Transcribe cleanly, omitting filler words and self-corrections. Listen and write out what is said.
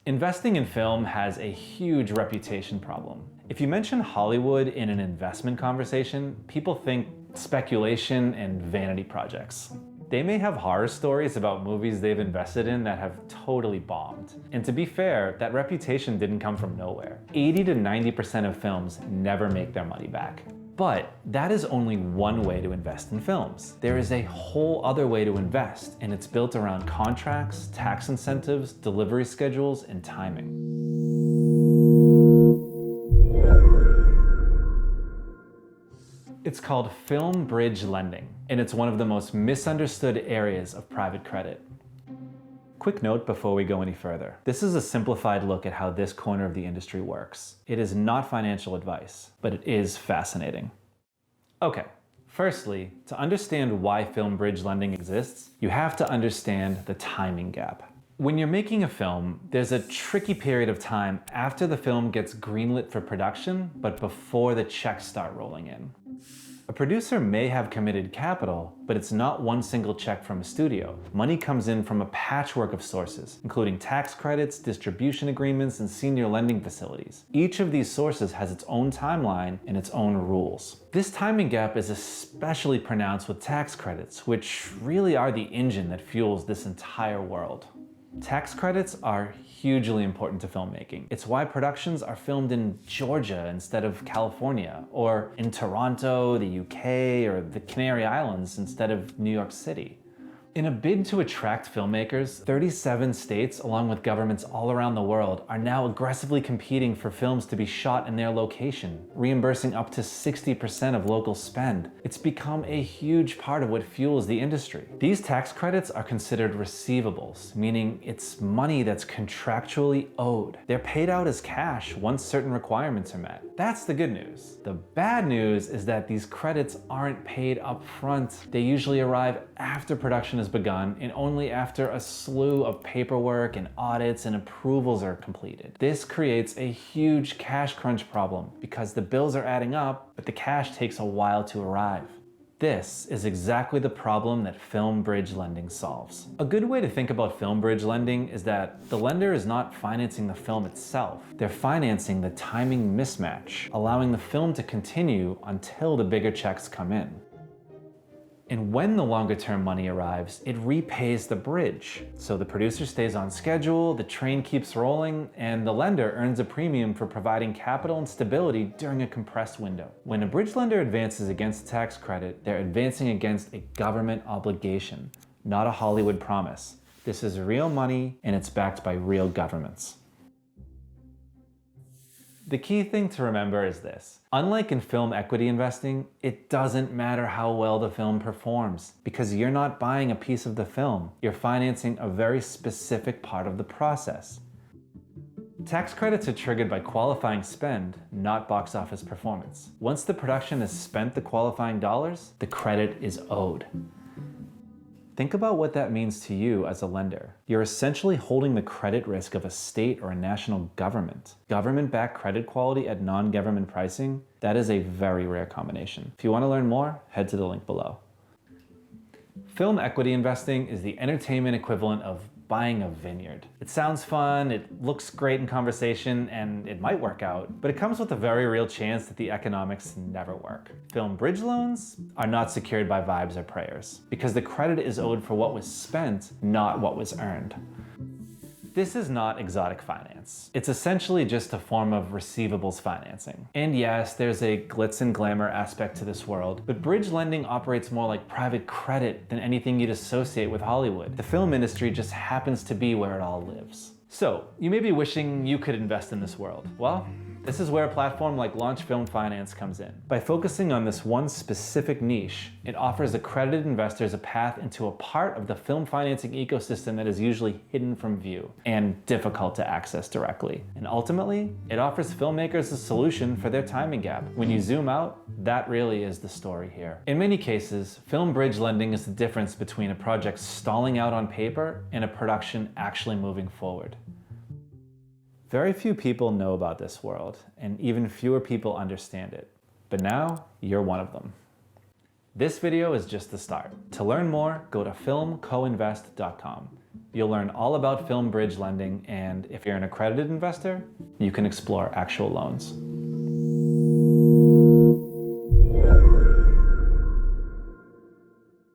Investing in film has a huge reputation problem. If you mention Hollywood in an investment conversation, people think speculation and vanity projects. They may have horror stories about movies they've invested in that have totally bombed. And to be fair, that reputation didn't come from nowhere. 80 to 90% of films never make their money back. But that is only one way to invest in films. There is a whole other way to invest, and it's built around contracts, tax incentives, delivery schedules, and timing. It's called film bridge lending, and it's one of the most misunderstood areas of private credit. Quick note before we go any further. This is a simplified look at how this corner of the industry works. It is not financial advice, but it is fascinating. Okay, firstly, to understand why film bridge lending exists, you have to understand the timing gap. When you're making a film, there's a tricky period of time after the film gets greenlit for production, but before the checks start rolling in. A producer may have committed capital, but it's not one single check from a studio. Money comes in from a patchwork of sources, including tax credits, distribution agreements, and senior lending facilities. Each of these sources has its own timeline and its own rules. This timing gap is especially pronounced with tax credits, which really are the engine that fuels this entire world. Tax credits are hugely important to filmmaking. It's why productions are filmed in Georgia instead of California, or in Toronto, the UK, or the Canary Islands instead of New York City. In a bid to attract filmmakers, 37 states, along with governments all around the world, are now aggressively competing for films to be shot in their location, reimbursing up to 60% of local spend. It's become a huge part of what fuels the industry. These tax credits are considered receivables, meaning it's money that's contractually owed. They're paid out as cash once certain requirements are met. That's the good news. The bad news is that these credits aren't paid up front. They usually arrive after production is begun and only after a slew of paperwork and audits and approvals are completed. This creates a huge cash crunch problem because the bills are adding up, but the cash takes a while to arrive. This is exactly the problem that film bridge lending solves. A good way to think about film bridge lending is that the lender is not financing the film itself. They're financing the timing mismatch, allowing the film to continue until the bigger checks come in. And when the longer-term money arrives, it repays the bridge. So the producer stays on schedule, the train keeps rolling, and the lender earns a premium for providing capital and stability during a compressed window. When a bridge lender advances against a tax credit, they're advancing against a government obligation, not a Hollywood promise. This is real money, and it's backed by real governments. The key thing to remember is this. Unlike in film equity investing, it doesn't matter how well the film performs because you're not buying a piece of the film. You're financing a very specific part of the process. Tax credits are triggered by qualifying spend, not box office performance. Once the production has spent the qualifying dollars, the credit is owed. Think about what that means to you as a lender. You're essentially holding the credit risk of a state or a national government. Government-backed credit quality at non-government pricing, that is a very rare combination. If you want to learn more, head to the link below. Film equity investing is the entertainment equivalent of buying a vineyard. It sounds fun, it looks great in conversation, and it might work out, but it comes with a very real chance that the economics never work. Film bridge loans are not secured by vibes or prayers, because the credit is owed for what was spent, not what was earned. This is not exotic finance. It's essentially just a form of receivables financing. And yes, there's a glitz and glamour aspect to this world, but bridge lending operates more like private credit than anything you'd associate with Hollywood. The film industry just happens to be where it all lives. So, you may be wishing you could invest in this world. Well, this is where a platform like Launch Film Finance comes in. By focusing on this one specific niche, it offers accredited investors a path into a part of the film financing ecosystem that is usually hidden from view and difficult to access directly. And ultimately, it offers filmmakers a solution for their timing gap. When you zoom out, that really is the story here. In many cases, film bridge lending is the difference between a project stalling out on paper and a production actually moving forward. Very few people know about this world, and even fewer people understand it. But now, you're one of them. This video is just the start. To learn more, go to filmcoinvest.com. You'll learn all about film bridge lending, and if you're an accredited investor, you can explore actual loans.